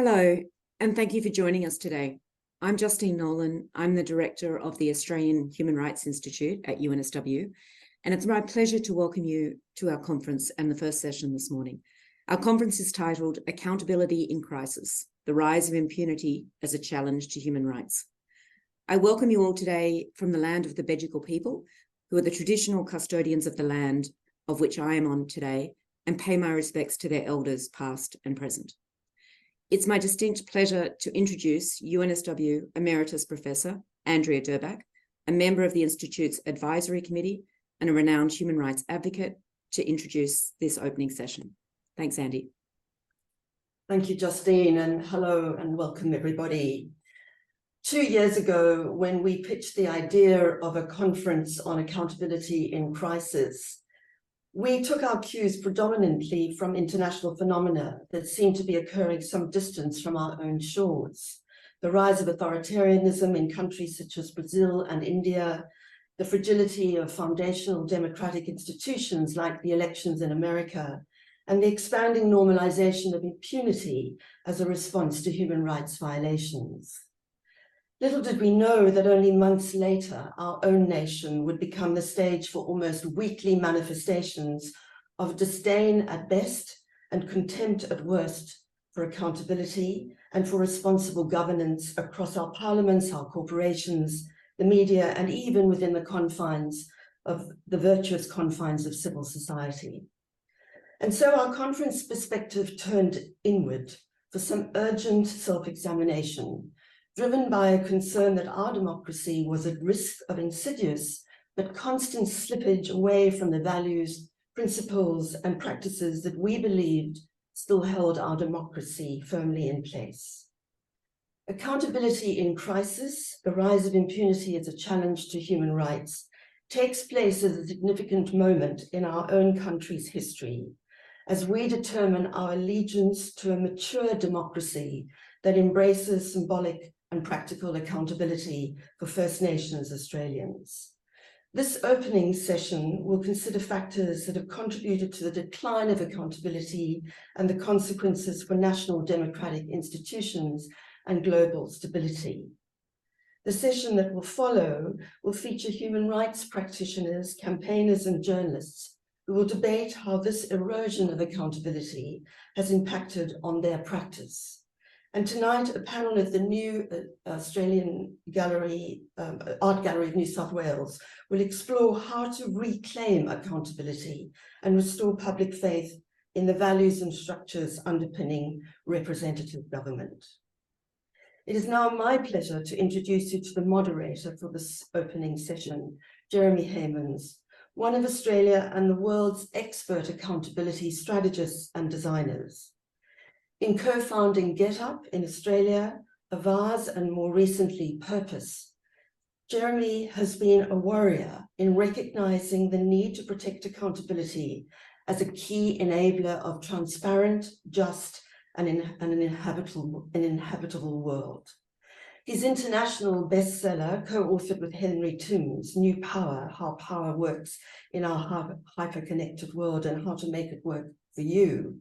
Hello, and thank you for joining us today. I'm Justine Nolan. I'm the Director of the Australian Human Rights Institute at UNSW, and it's my pleasure to welcome you to our conference and the first session this morning. Our conference is titled Accountability in Crisis, the Rise of Impunity as a Challenge to Human Rights. I welcome you all today from the land of the Bejigal people, who are the traditional custodians of the land of which I am on today, and pay my respects to their elders past and present. It's my distinct pleasure to introduce UNSW Emeritus Professor Andrea Durbach, a member of the Institute's Advisory Committee and a renowned human rights advocate, to introduce this opening session. Thanks, Andy. Thank you, Justine, and hello and welcome, everybody. 2 years ago, when we pitched the idea of a conference on accountability in crisis, we took our cues predominantly from international phenomena that seem to be occurring some distance from our own shores. The rise of authoritarianism in countries such as Brazil and India, the fragility of foundational democratic institutions like the elections in America, and the expanding normalization of impunity as a response to human rights violations. Little did we know that only months later, our own nation would become the stage for almost weekly manifestations of disdain at best and contempt at worst for accountability and for responsible governance across our parliaments, our corporations, the media, and even within the confines of the virtuous confines of civil society. And so our conference perspective turned inward for some urgent self-examination, driven by a concern that our democracy was at risk of insidious but constant slippage away from the values, principles, and practices that we believed still held our democracy firmly in place. Accountability in crisis, the rise of impunity as a challenge to human rights, takes place at a significant moment in our own country's history, as we determine our allegiance to a mature democracy that embraces symbolic and practical accountability for First Nations Australians. This opening session will consider factors that have contributed to the decline of accountability and the consequences for national democratic institutions and global stability. The session that will follow will feature human rights practitioners, campaigners, and journalists who will debate how this erosion of accountability has impacted on their practice. And tonight, a panel at the new Australian Art Gallery of New South Wales will explore how to reclaim accountability and restore public faith in the values and structures underpinning representative government. It is now my pleasure to introduce you to the moderator for this opening session, Jeremy Heimans, one of Australia and the world's expert accountability strategists and designers. In co-founding GetUp in Australia, Avaz, and more recently Purpose, Jeremy has been a warrior in recognizing the need to protect accountability as a key enabler of transparent, just, and an inhabitable world. His international bestseller, co-authored with Henry Timms, New Power, How Power Works in Our Hyper-Connected World and How to Make It Work for You,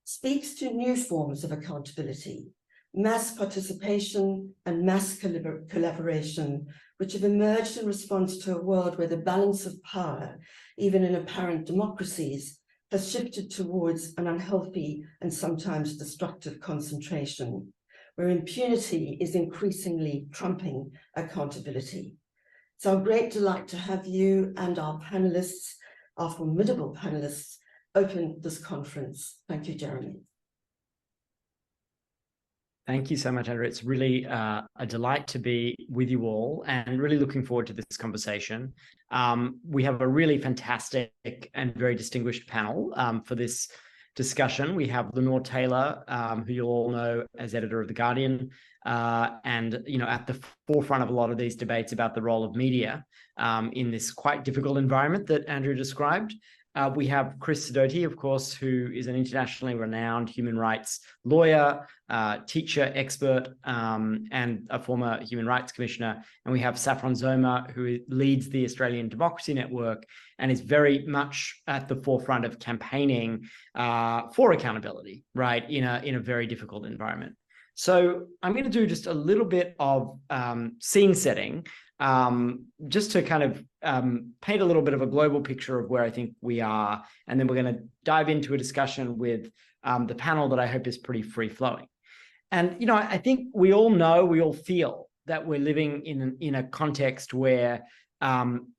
speaks to new forms of accountability, mass participation and mass collaboration, which have emerged in response to a world where the balance of power, even in apparent democracies, has shifted towards an unhealthy and sometimes destructive concentration, where impunity is increasingly trumping accountability. It's our great delight to have you and our panelists, our formidable panelists, open this conference. Thank you, Jeremy. Thank you so much, Andrea. It's really a delight to be with you all and really looking forward to this conversation. We have a really fantastic and very distinguished panel for this discussion. We have Lenore Taylor, who you'll all know as editor of The Guardian, and at the forefront of a lot of these debates about the role of media in this quite difficult environment that Andrea described. We have Chris Sidoti, of course, who is an internationally renowned human rights lawyer, teacher, expert, and a former human rights commissioner. And we have Saffron Zomer, who leads the Australian Democracy Network and is very much at the forefront of campaigning for accountability, right, in a very difficult environment. So I'm going to do just a little bit of scene setting, just to kind of paint a little bit of a global picture of where I think we are. And then we're going to dive into a discussion with the panel that I hope is pretty free-flowing. And, you know, I think we all feel that we're living in a context where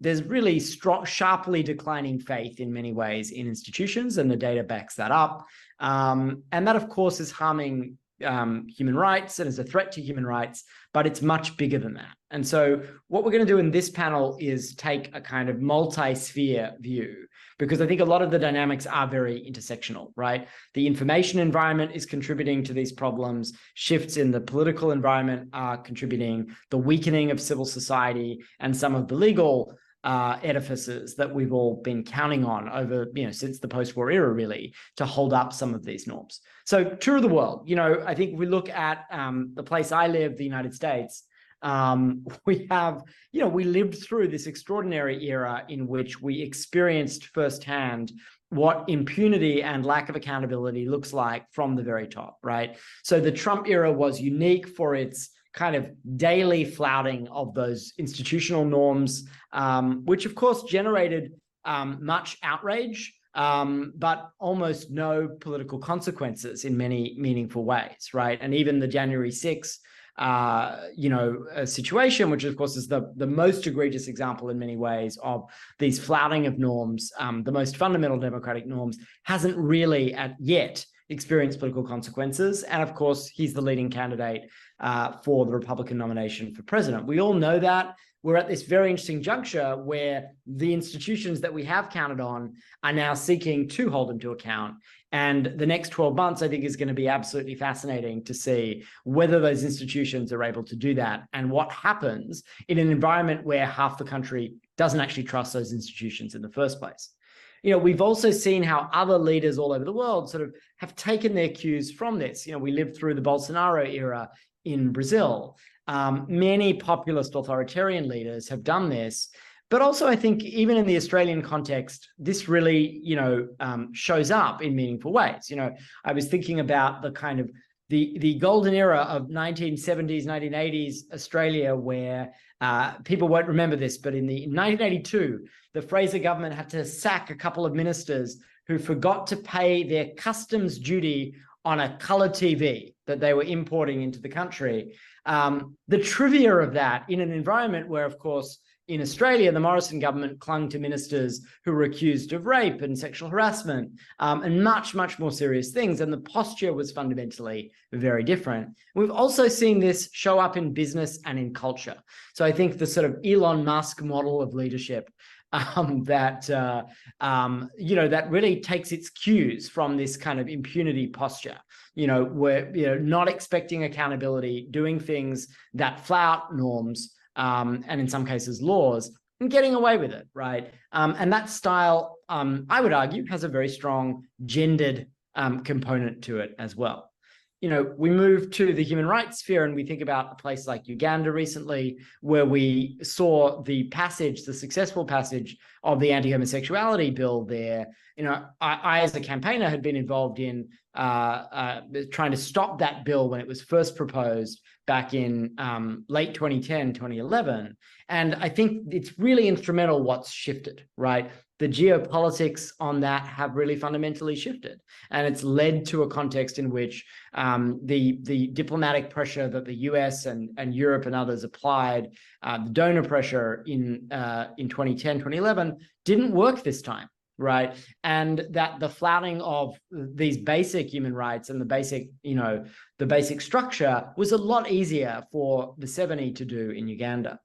there's really strong, sharply declining faith in many ways in institutions, and the data backs that up. And that, of course, is harming human rights and is a threat to human rights, but it's much bigger than that. And so what we're going to do in this panel is take a kind of multi-sphere view, because I think a lot of the dynamics are very intersectional, right? The information environment is contributing to these problems. Shifts in the political environment are contributing. The weakening of civil society and some of the legal edifices that we've all been counting on over, you know, since the post-war era, really, to hold up some of these norms. So tour of the world, you know, I think we look at the place I live, the United States. We have, you know, we lived through this extraordinary era in which we experienced firsthand what impunity and lack of accountability looks like from the very top, right? So the Trump era was unique for its kind of daily flouting of those institutional norms, which of course generated much outrage, but almost no political consequences in many meaningful ways, right? And even the January 6th situation, which of course is the most egregious example in many ways of these flouting of norms, the most fundamental democratic norms, hasn't really yet experienced political consequences. And of course, he's the leading candidate for the Republican nomination for president. We all know that. We're at this very interesting juncture where the institutions that we have counted on are now seeking to hold him to account. And the next 12 months, I think, is going to be absolutely fascinating to see whether those institutions are able to do that and what happens in an environment where half the country doesn't actually trust those institutions in the first place. You know, we've also seen how other leaders all over the world sort of have taken their cues from this. You know, we lived through the Bolsonaro era in Brazil. Many populist authoritarian leaders have done this. But also, I think even in the Australian context, this really, you know, shows up in meaningful ways. You know, I was thinking about the kind of the golden era of 1970s, 1980s Australia, where people won't remember this, but in 1982, the Fraser government had to sack a couple of ministers who forgot to pay their customs duty on a color TV that they were importing into the country. The trivia of that in an environment where, of course, in Australia, the Morrison government clung to ministers who were accused of rape and sexual harassment and much, much more serious things. And the posture was fundamentally very different. We've also seen this show up in business and in culture. So I think the sort of Elon Musk model of leadership that really takes its cues from this kind of impunity posture, you know, where, you know, not expecting accountability, doing things that flout norms, and in some cases laws, and getting away with it, right? And that style, I would argue, has a very strong gendered component to it as well. You know, we move to the human rights sphere and we think about a place like Uganda recently, where we saw the successful passage of the anti-homosexuality bill there. You know, I as a campaigner had been involved in trying to stop that bill when it was first proposed back in late 2010, 2011. And I think it's really instrumental what's shifted, right? The geopolitics on that have really fundamentally shifted. And it's led to a context in which the diplomatic pressure that the US and Europe and others applied, the donor pressure in 2010, 2011, didn't work this time. Right. And that the flouting of these basic human rights and the basic structure was a lot easier for Museveni to do in Uganda.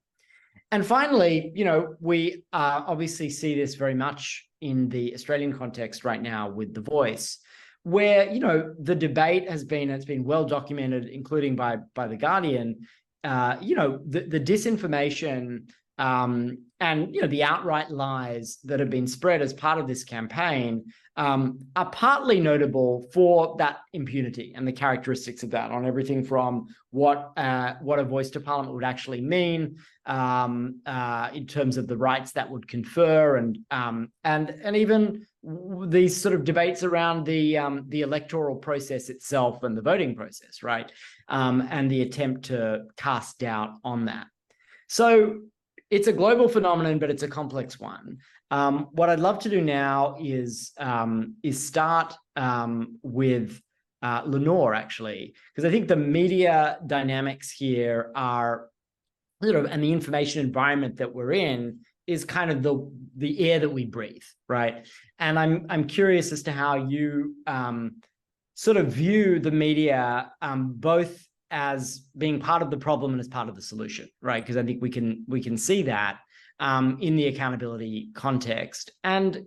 And finally, you know, we obviously see this very much in the Australian context right now with The Voice, where, you know, the debate it's been well documented, including by The Guardian, the disinformation and, you know, the outright lies that have been spread as part of this campaign are partly notable for that impunity and the characteristics of that, on everything from what a voice to parliament would actually mean in terms of the rights that would confer, and even these sort of debates around the electoral process itself and the voting process, right? And the attempt to cast doubt on that. So it's a global phenomenon, but it's a complex one. What I'd love to do now is start with Lenore, actually, because I think the media dynamics here are sort of, and the information environment that we're in is kind of the air that we breathe, right? And I'm curious as to how you sort of view the media both as being part of the problem and as part of the solution, right? Because I think we can see that in the accountability context, and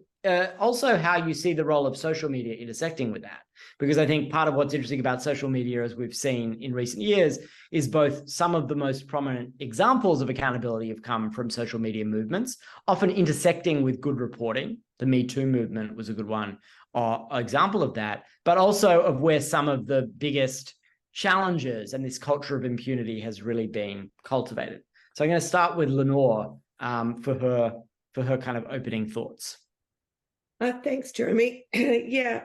also how you see the role of social media intersecting with that. Because I think part of what's interesting about social media, as we've seen in recent years, is both some of the most prominent examples of accountability have come from social media movements, often intersecting with good reporting. The Me Too movement was a good one, or example of that, but also of where some of the biggest challenges and this culture of impunity has really been cultivated. So I'm going to start with Lenore for her kind of opening thoughts. Thanks, Jeremy. Yeah,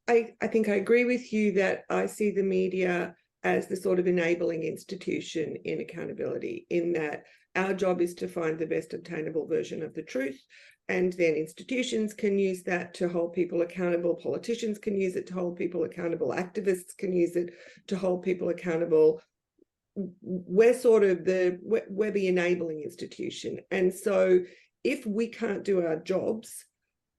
I think I agree with you that I see the media as the sort of enabling institution in accountability, in that our job is to find the best obtainable version of the truth, and then institutions can use that to hold people accountable. Politicians can use it to hold people accountable. Activists can use it to hold people accountable. We're the enabling institution. And so if we can't do our jobs,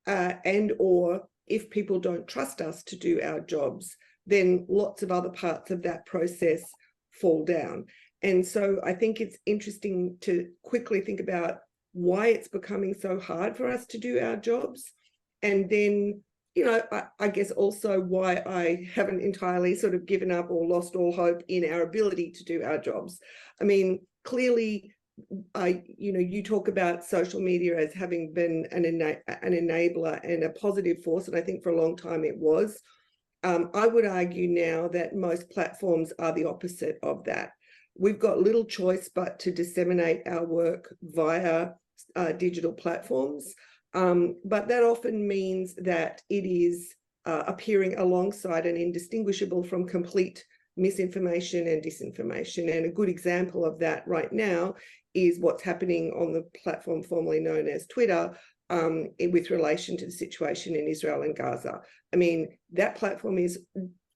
and or if people don't trust us to do our jobs, then lots of other parts of that process fall down. And so I think it's interesting to quickly think about why it's becoming so hard for us to do our jobs. And then, I guess also why I haven't entirely sort of given up or lost all hope in our ability to do our jobs. I mean, clearly, you talk about social media as having been an enabler and a positive force, and I think for a long time it was. I would argue now that most platforms are the opposite of that. We've got little choice but to disseminate our work via digital platforms, but that often means that it is appearing alongside and indistinguishable from complete misinformation and disinformation. And a good example of that right now is what's happening on the platform formerly known as Twitter, with relation to the situation in Israel and Gaza. I mean, that platform is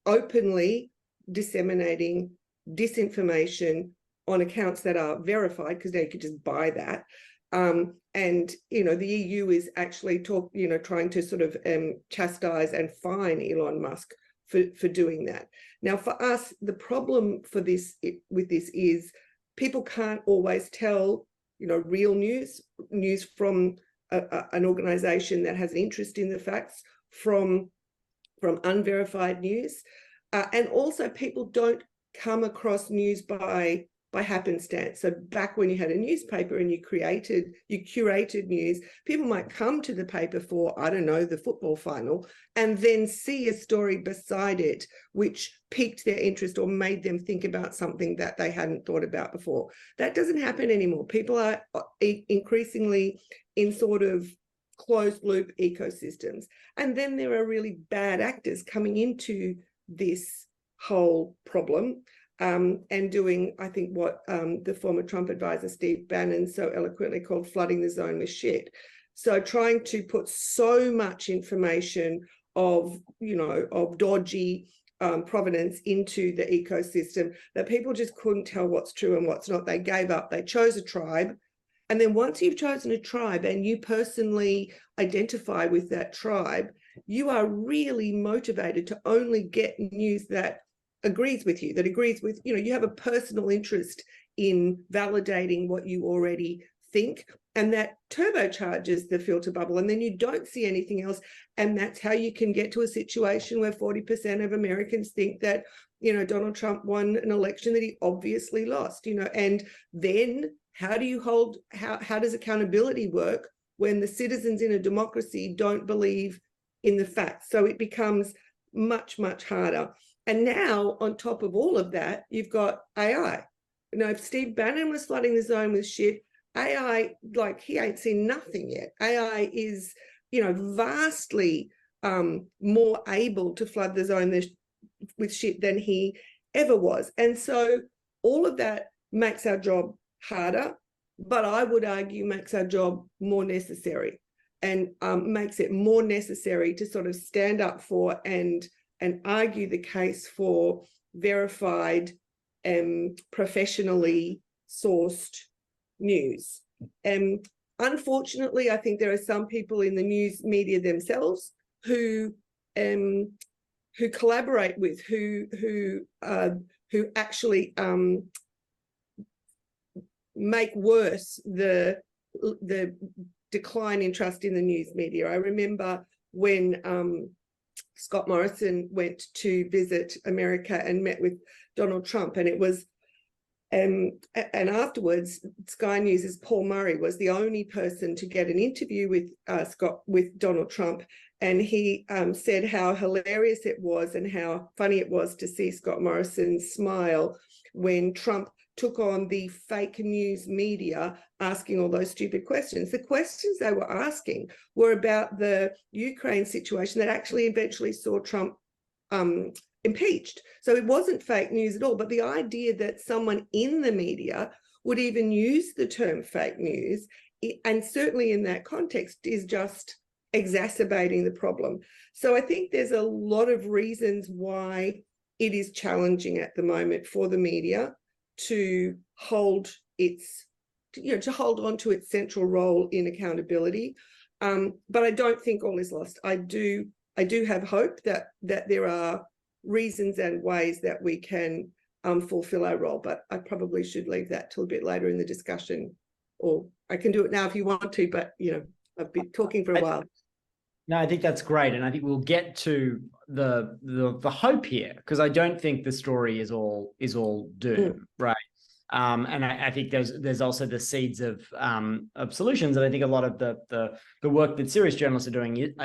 openly disseminating disinformation on accounts that are verified, because now you could just buy that. And the EU is actually trying to sort of chastise and fine Elon Musk for doing that. Now, for us, the problem with this is people can't always tell, real news from an organization that has an interest in the facts from unverified news. And also people don't come across news by happenstance. So back when you had a newspaper and you curated news, people might come to the paper for, I don't know, the football final, and then see a story beside it which piqued their interest or made them think about something that they hadn't thought about before. That doesn't happen anymore. People are increasingly in sort of closed loop ecosystems. And then there are really bad actors coming into this whole problem. And doing, I think, what the former Trump advisor Steve Bannon so eloquently called flooding the zone with shit. So trying to put so much information of dodgy provenance into the ecosystem that people just couldn't tell what's true and what's not. They gave up. They chose a tribe. And then once you've chosen a tribe and you personally identify with that tribe, you are really motivated to only get news that agrees with you, you have a personal interest in validating what you already think, and that turbocharges the filter bubble, and then you don't see anything else. And that's how you can get to a situation where 40% of Americans think that, Donald Trump won an election that he obviously lost, and then how does accountability work when the citizens in a democracy don't believe in the facts? So it becomes much, much harder. And now, on top of all of that, you've got AI. If Steve Bannon was flooding the zone with shit, AI, he ain't seen nothing yet. AI is vastly more able to flood the zone with shit than he ever was. And so all of that makes our job harder, but I would argue makes our job more necessary, and makes it more necessary to sort of stand up for and argue the case for verified and professionally sourced news. And unfortunately, I think there are some people in the news media themselves who collaborate with, who actually make worse the decline in trust in the news media. I remember when Scott Morrison went to visit America and met with Donald Trump, and it was and afterwards, Sky News's Paul Murray was the only person to get an interview with Donald Trump, and he said how hilarious it was and how funny it was to see Scott Morrison smile when Trump took on the fake news media asking all those stupid questions. The questions they were asking were about the Ukraine situation that actually eventually saw Trump impeached. So it wasn't fake news at all. But the idea that someone in the media would even use the term fake news, and certainly in that context, is just exacerbating the problem. So I think there's a lot of reasons why it is challenging at the moment for the media to hold its, to hold on to its central role in accountability. But I don't think all is lost. I do have hope that there are reasons and ways that we can fulfill our role, but I probably should leave that till a bit later in the discussion, or I can do it now if you want to, but I've been talking for a while. No, I think that's great, and I think we'll get to the hope here, because I don't think the story is all doom, right? And I think there's also the seeds of solutions, and I think a lot of the work that serious journalists are doing,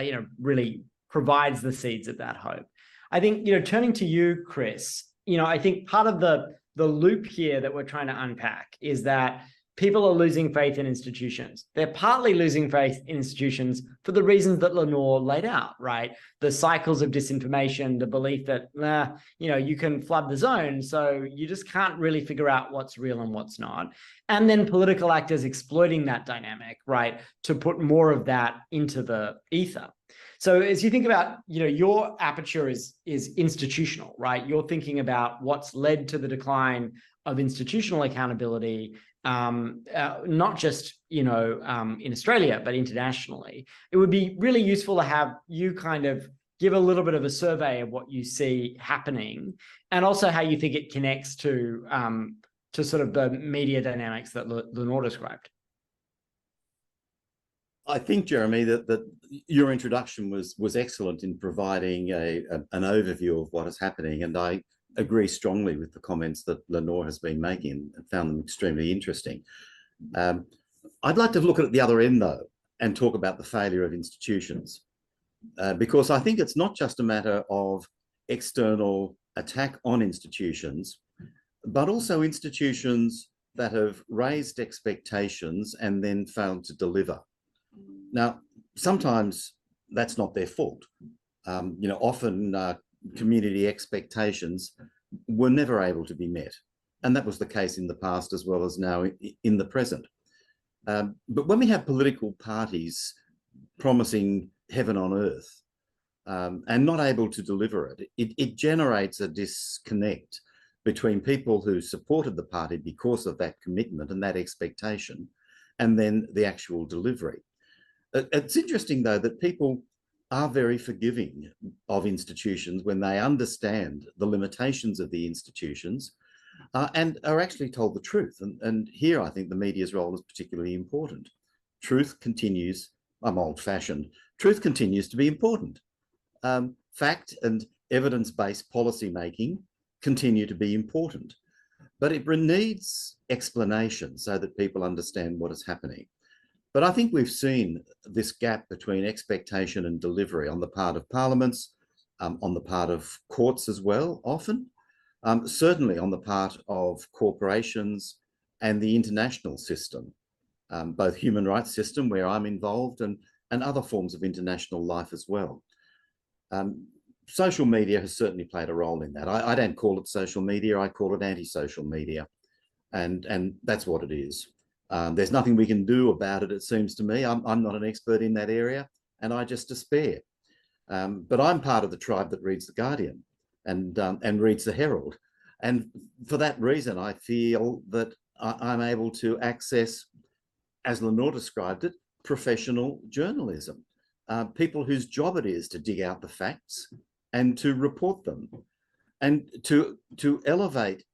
really provides the seeds of that hope. I think, turning to you, Chris, I think part of the loop here that we're trying to unpack is that people are losing faith in institutions. They're partly losing faith in institutions for the reasons that Lenore laid out, right? The cycles of disinformation, the belief that, you can flood the zone, so you just can't really figure out what's real and what's not. And then political actors exploiting that dynamic, right, to put more of that into the ether. So as you think about, your aperture is institutional, right? You're thinking about what's led to the decline of institutional accountability, not just, in Australia, but internationally. It would be really useful to have you kind of give a little bit of a survey of what you see happening, and also how you think it connects to sort of the media dynamics that Lenore described. I think, Jeremy, that your introduction was excellent in providing an overview of what is happening, and I agree strongly with the comments that Lenore has been making and found them extremely interesting. I'd like to look at the other end, though, and talk about the failure of institutions, because I think it's not just a matter of external attack on institutions, but also institutions that have raised expectations and then failed to deliver. Now, sometimes that's not their fault. Often community expectations were never able to be met. And that was the case in the past as well as now in the present. But when we have political parties promising heaven on earth and not able to deliver it, it generates a disconnect between people who supported the party because of that commitment and that expectation, and then the actual delivery. It's interesting, though, that people are very forgiving of institutions when they understand the limitations of the institutions and are actually told the truth. And here I think the media's role is particularly important. Truth continues, I'm old-fashioned, truth continues to be important. Fact and evidence-based policy making continue to be important, but it needs explanation so that people understand what is happening. But I think we've seen this gap between expectation and delivery on the part of parliaments, on the part of courts as well, often, certainly on the part of corporations and the international system, both human rights system where I'm involved and and other forms of international life as well. Social media has certainly played a role in that. I don't call it social media, I call it anti-social media. And that's what it is. There's nothing we can do about it, it seems to me. I'm not an expert in that area, and I just despair. But I'm part of the tribe that reads The Guardian and reads The Herald. And for that reason, I feel that I'm able to access, as Lenore described it, professional journalism. People whose job it is to dig out the facts and to report them, and to elevate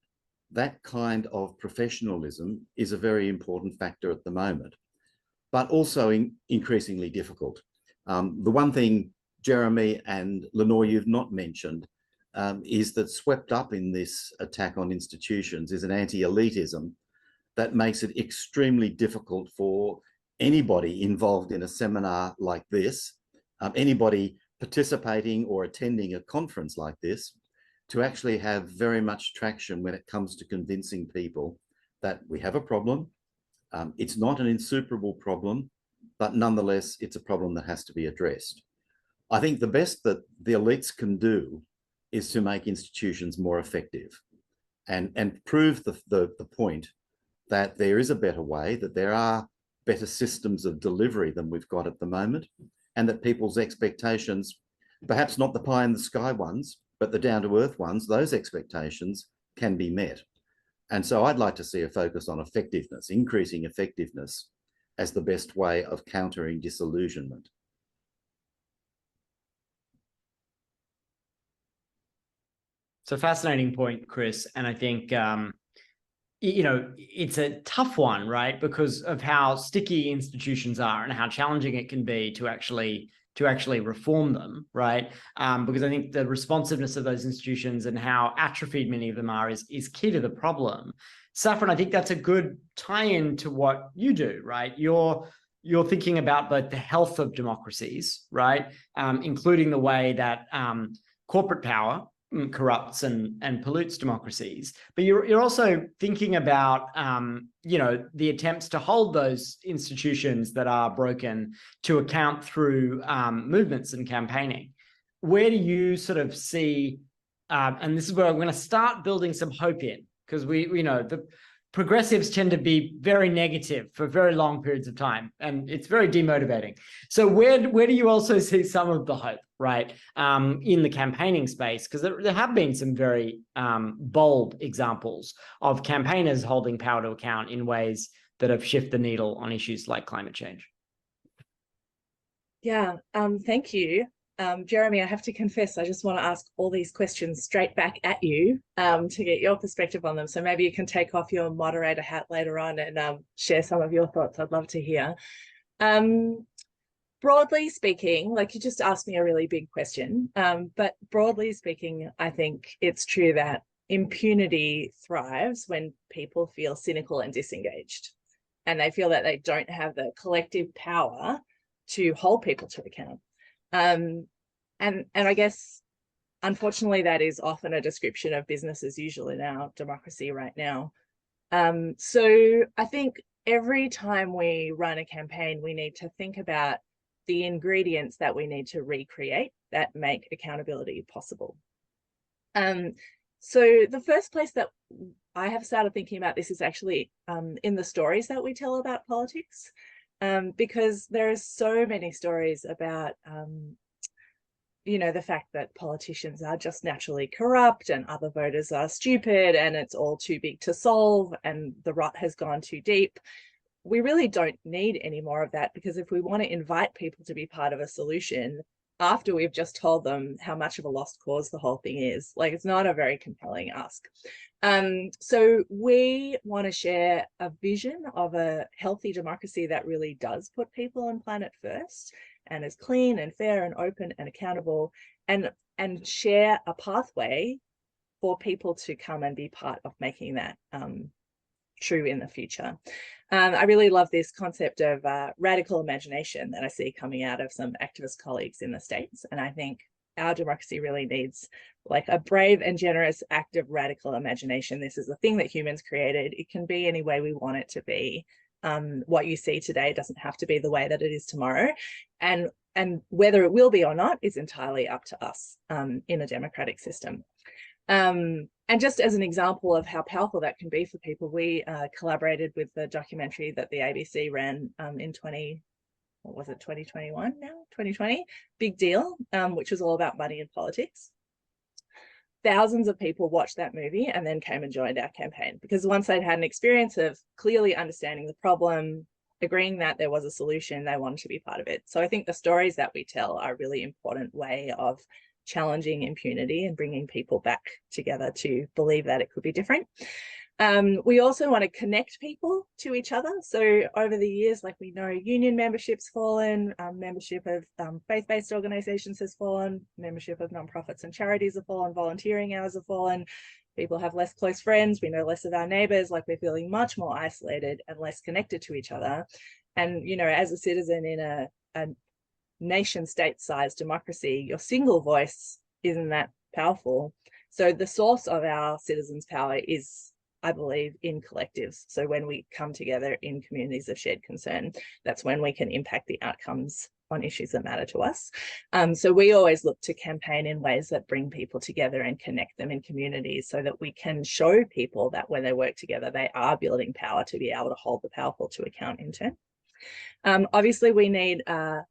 that kind of professionalism is a very important factor at the moment, but also increasingly difficult. The one thing, Jeremy and Lenore, you've not mentioned is that swept up in this attack on institutions is an anti-elitism that makes it extremely difficult for anybody involved in a seminar like this, anybody participating or attending a conference like this, to actually have very much traction when it comes to convincing people that we have a problem. It's not an insuperable problem, but nonetheless, it's a problem that has to be addressed. I think the best that the elites can do is to make institutions more effective and prove the point that there is a better way, that there are better systems of delivery than we've got at the moment, and that people's expectations, perhaps not the pie in the sky ones, but the down-to-earth ones, those expectations can be met. And so I'd like to see a focus on effectiveness, increasing effectiveness as the best way of countering disillusionment. So fascinating point, Chris. And I think, you know, it's a tough one, right? Because of how sticky institutions are and how challenging it can be to actually reform them, right? Because I think the responsiveness of those institutions and how atrophied many of them are is key to the problem. Saffron, I think that's a good tie-in to what you do, right? You're thinking about both the health of democracies, right? Including the way that corporate power corrupts and pollutes democracies, but you're also thinking about you know, the attempts to hold those institutions that are broken to account through movements and campaigning. Where do you sort of see, and this is where I'm going to start building some hope in, because we know the progressives tend to be very negative for very long periods of time, and it's very demotivating. So where do you also see some of the hope, right, in the campaigning space? Because there have been some very bold examples of campaigners holding power to account in ways that have shifted the needle on issues like climate change. Yeah, thank you. Jeremy, I have to confess, I just want to ask all these questions straight back at you to get your perspective on them. So maybe you can take off your moderator hat later on and share some of your thoughts. I'd love to hear. Broadly speaking, like you just asked me a really big question, but broadly speaking, I think it's true that impunity thrives when people feel cynical and disengaged, and they feel that they don't have the collective power to hold people to account. And I guess, unfortunately, that is often a description of business as usual in our democracy right now. So I think every time we run a campaign, we need to think about the ingredients that we need to recreate that make accountability possible. So the first place that I have started thinking about this is actually in the stories that we tell about politics. Because there are so many stories about, you know, the fact that politicians are just naturally corrupt and other voters are stupid and it's all too big to solve and the rot has gone too deep. We really don't need any more of that, because if we want to invite people to be part of a solution after we've just told them how much of a lost cause the whole thing is, like, it's not a very compelling ask. So we want to share a vision of a healthy democracy that really does put people and planet first and is clean and fair and open and accountable, and share a pathway for people to come and be part of making that true in the future. I really love this concept of radical imagination that I see coming out of some activist colleagues in the States. And I think our democracy really needs like a brave and generous act of radical imagination. This is a thing that humans created. It can be any way we want it to be. what you see today doesn't have to be the way that it is tomorrow. And whether it will be or not is entirely up to us in a democratic system. And just as an example of how powerful that can be for people, we collaborated with the documentary that the ABC ran in 2021 now? 2020, Big Deal, which was all about money in politics. Thousands of people watched that movie and then came and joined our campaign, because once they'd had an experience of clearly understanding the problem, agreeing that there was a solution, they wanted to be part of it. So I think the stories that we tell are a really important way of challenging impunity and bringing people back together to believe that it could be different. We also want to connect people to each other. So over the years, like we know, union membership's fallen, membership of faith-based organizations has fallen, membership of nonprofits and charities have fallen, volunteering hours have fallen. People have less close friends. We know less of our neighbors, like we're feeling much more isolated and less connected to each other. And, you know, as a citizen in a nation state-sized democracy, your single voice isn't that powerful. So the source of our citizens' power is, I believe, in collectives. So when we come together in communities of shared concern, that's when we can impact the outcomes on issues that matter to us. So we always look to campaign in ways that bring people together and connect them in communities, so that we can show people that when they work together, they are building power to be able to hold the powerful to account in turn. Obviously, we need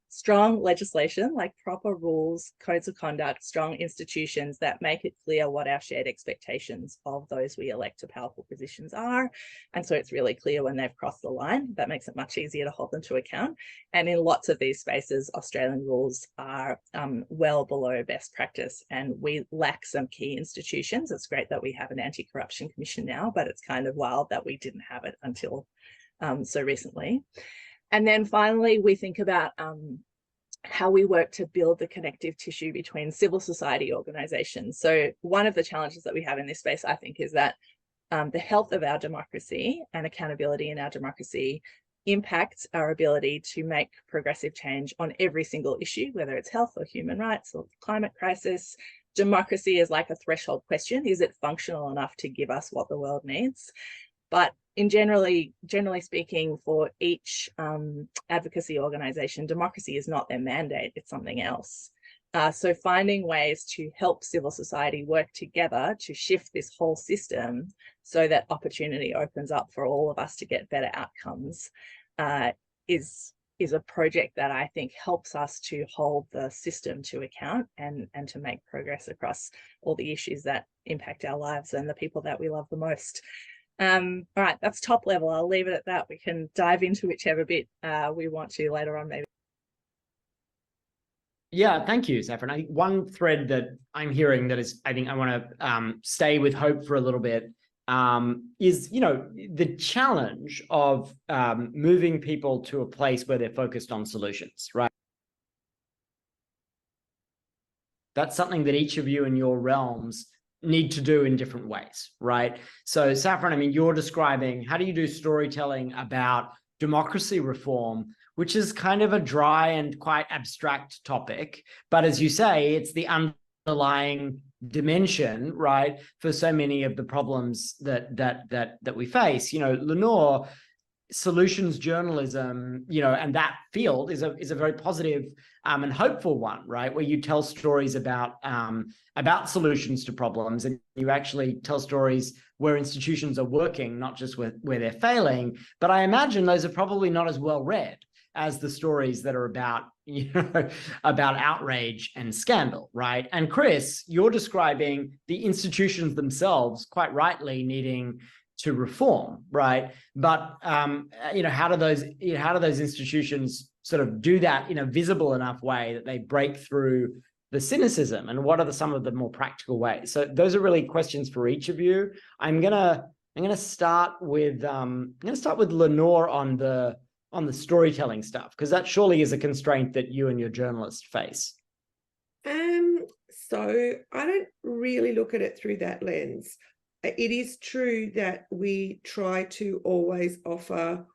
strong legislation, like proper rules, codes of conduct, strong institutions that make it clear what our shared expectations of those we elect to powerful positions are. And so it's really clear when they've crossed the line. That makes it much easier to hold them to account. And in lots of these spaces, Australian rules are well below best practice, and we lack some key institutions. It's great that we have an anti-corruption commission now, but it's kind of wild that we didn't have it until so recently. And then finally, we think about how we work to build the connective tissue between civil society organizations. So one of the challenges that we have in this space, I think, is that the health of our democracy and accountability in our democracy impacts our ability to make progressive change on every single issue, whether it's health or human rights or climate crisis. Democracy is like a threshold question. Is it functional enough to give us what the world needs? But generally speaking, for each advocacy organization, democracy is not their mandate, it's something else. So finding ways to help civil society work together to shift this whole system so that opportunity opens up for all of us to get better outcomes is a project that I think helps us to hold the system to account and to make progress across all the issues that impact our lives and the people that we love the most. All right, that's top level. I'll leave it at that. We can dive into whichever bit we want to later on, maybe. Yeah, thank you, Saffron. I think one thread that I'm hearing that is, I think I want to stay with hope for a little bit, is, you know, the challenge of moving people to a place where they're focused on solutions, right? That's something that each of you in your realms need to do in different ways, right? So Saffron, I mean, you're describing, how do you do storytelling about democracy reform, which is kind of a dry and quite abstract topic, but as you say, it's the underlying dimension, right, for so many of the problems that we face. You know, Lenore, solutions journalism, you know, and that field is a very positive and hopeful one, right? Where you tell stories about solutions to problems, and you actually tell stories where institutions are working, not just where they're failing. But I imagine those are probably not as well read as the stories that are about, you know, about outrage and scandal, right? And Chris, you're describing the institutions themselves quite rightly needing to reform, right? But you know, how do those institutions sort of do that in a visible enough way that they break through the cynicism? And what are some of the more practical ways? So those are really questions for each of you. I'm gonna start with Lenore on the storytelling stuff, because that surely is a constraint that you and your journalists face. So I don't really look at it through that lens. It is true that we try to always offer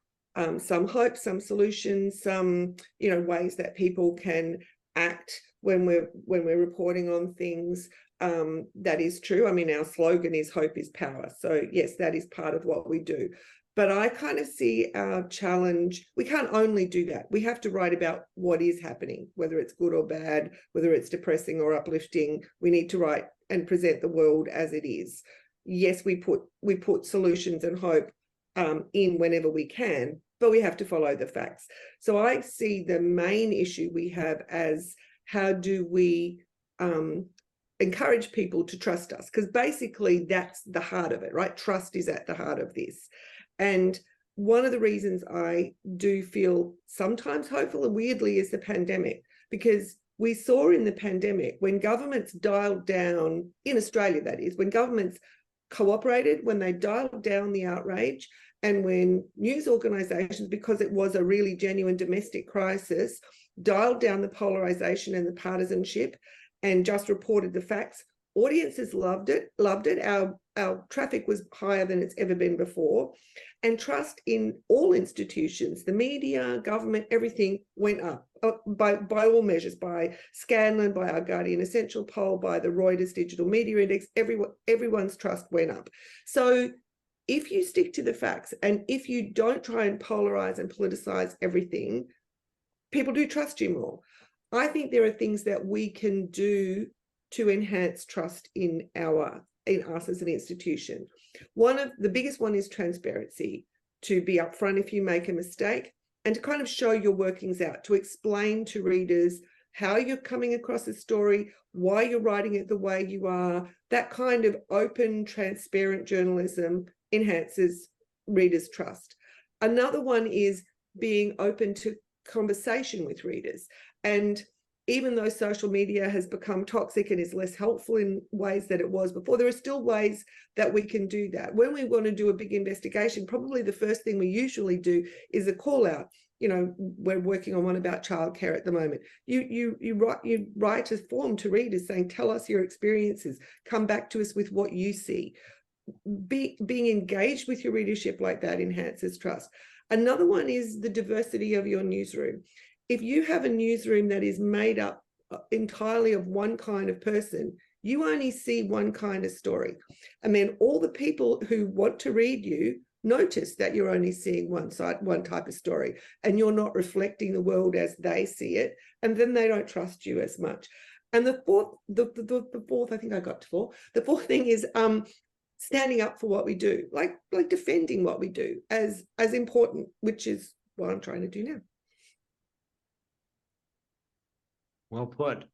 some hope, some solutions, some, you know, ways that people can act when we're reporting on things. That is true. I mean, our slogan is hope is power. So yes, that is part of what we do. But I kind of see our challenge, we can't only do that. We have to write about what is happening, whether it's good or bad, whether it's depressing or uplifting. We need to write and present the world as it is. Yes, we put solutions and hope in whenever we can, but we have to follow the facts. So I see the main issue we have as how do we encourage people to trust us? Because basically that's the heart of it, right? Trust is at the heart of this. And one of the reasons I do feel sometimes hopeful and weirdly is the pandemic, because we saw in the pandemic when governments dialed down, in Australia that is, when governments cooperated, when they dialed down the outrage, and when news organisations, because it was a really genuine domestic crisis, dialed down the polarisation and the partisanship and just reported the facts, audiences loved it. Our traffic was higher than it's ever been before. And trust in all institutions, the media, government, everything went up by all measures, by Scanlon, by our Guardian Essential poll, by the Reuters Digital Media Index, everyone's trust went up. So if you stick to the facts and if you don't try and polarize and politicize everything, people do trust you more. I think there are things that we can do to enhance trust in us as an institution. One of the biggest one is transparency, to be upfront if you make a mistake and to kind of show your workings out, to explain to readers how you're coming across a story, why you're writing it the way you are. That kind of open, transparent journalism enhances readers' trust. Another one is being open to conversation with readers. And even though social media has become toxic and is less helpful in ways that it was before, there are still ways that we can do that. When we want to do a big investigation, probably the first thing we usually do is a call out. You know, we're working on one about childcare at the moment. You write a form to readers saying, tell us your experiences, come back to us with what you see. Being engaged with your readership like that enhances trust. Another one is the diversity of your newsroom. If you have a newsroom that is made up entirely of one kind of person, you only see one kind of story. And then all the people who want to read you notice that you're only seeing one type of story, and you're not reflecting the world as they see it. And then they don't trust you as much. And the fourth, I think I got to four. The fourth thing is standing up for what we do, like defending what we do as important, which is what I'm trying to do now. Well put.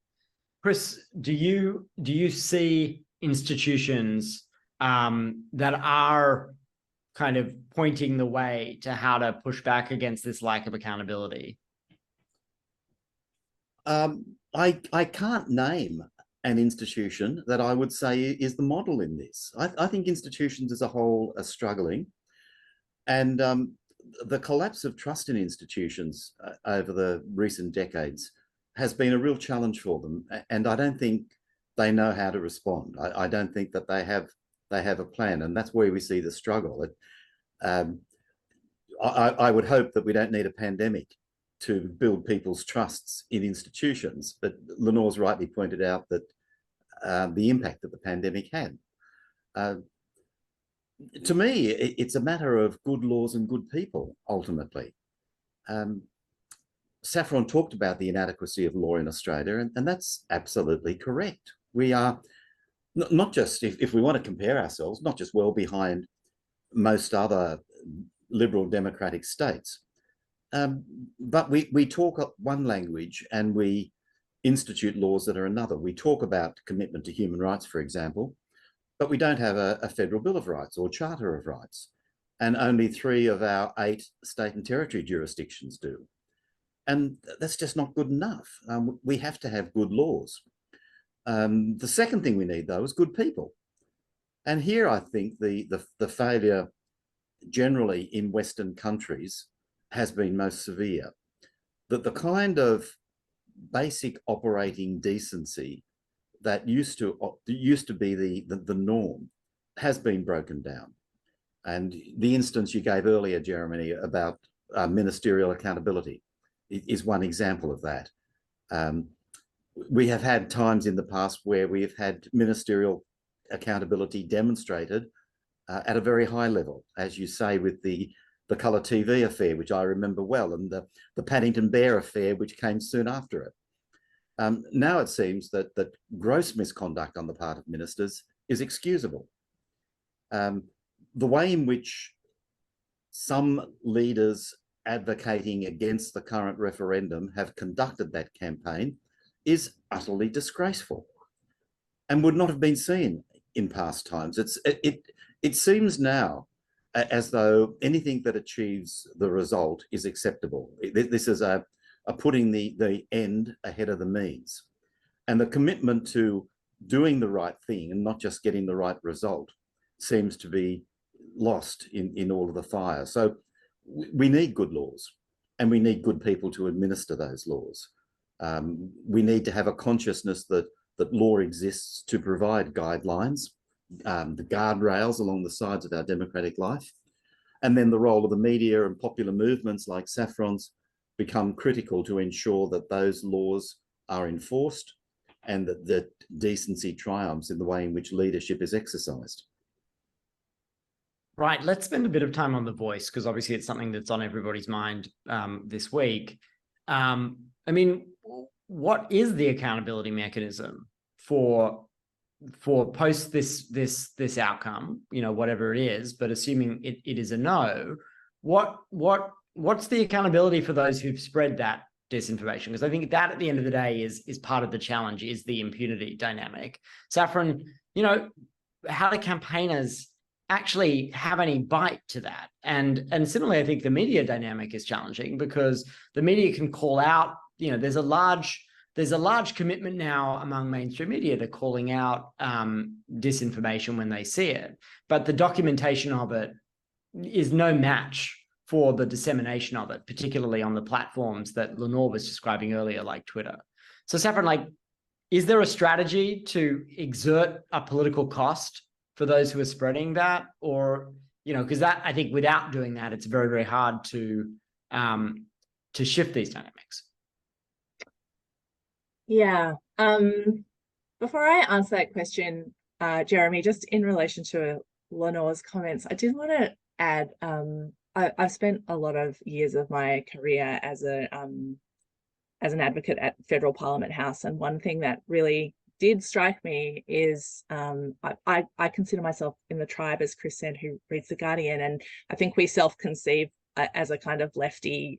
Chris, do you see institutions that are kind of pointing the way to how to push back against this lack of accountability? I can't name an institution that I would say is the model in this. I think institutions as a whole are struggling, and the collapse of trust in institutions over the recent decades has been a real challenge for them, and I don't think they know how to respond. I don't think that they have a plan, and that's where we see the struggle. I would hope that we don't need a pandemic to build people's trusts in institutions, but Lenore's rightly pointed out that the impact that the pandemic had. To me, it's a matter of good laws and good people, ultimately. Saffron talked about the inadequacy of law in Australia, and that's absolutely correct. We are not just, if we want to compare ourselves, not just well behind most other liberal democratic states, but we talk one language and we institute laws that are another. We talk about commitment to human rights, for example, but we don't have a federal Bill of Rights or Charter of Rights, and only 3 of our 8 state and territory jurisdictions do. And that's just not good enough. We have to have good laws. The second thing we need, though, is good people. And here I think the failure generally in Western countries has been most severe. That the kind of basic operating decency that used to be the norm has been broken down. And the instance you gave earlier, Jeremy, about ministerial accountability is one example of that. We have had times in the past where we have had ministerial accountability demonstrated at a very high level, as you say, with the colour TV affair, which I remember well, and the Paddington Bear affair, which came soon after it. Now it seems that gross misconduct on the part of ministers is excusable. The way in which some leaders advocating against the current referendum have conducted that campaign is utterly disgraceful and would not have been seen in past times. It seems now as though anything that achieves the result is acceptable. This is a putting the end ahead of the means. And the commitment to doing the right thing and not just getting the right result seems to be lost in all of the fire. So we need good laws, and we need good people to administer those laws. We need to have a consciousness that law exists to provide guidelines, the guardrails along the sides of our democratic life. And then the role of the media and popular movements like Saffron's become critical to ensure that those laws are enforced and that decency triumphs in the way in which leadership is exercised. Right, let's spend a bit of time on The Voice, because obviously it's something that's on everybody's mind this week. I mean, what is the accountability mechanism for post this outcome, you know, whatever it is, but assuming it is a no, what's the accountability for those who've spread that disinformation? Because I think that at the end of the day is part of the challenge, is the impunity dynamic. Saffron, you know, how do campaigners actually have any bite to that? And similarly, I think the media dynamic is challenging, because the media can call out, you know, there's a large commitment now among mainstream media to calling out disinformation when they see it, but the documentation of it is no match for the dissemination of it, particularly on the platforms that Lenore was describing earlier, like Twitter. So Saffron, like, is there a strategy to exert a political cost for those who are spreading that? Or, you know, because that, I think without doing that, it's very, very hard to shift these dynamics. Yeah. Before I answer that question, Jeremy, just in relation to Lenore's comments, I did want to add, I've spent a lot of years of my career as an advocate at Federal Parliament House, and one thing that really did strike me is I consider myself in the tribe, as Chris said, who reads The Guardian, and I think we self-conceive as a kind of lefty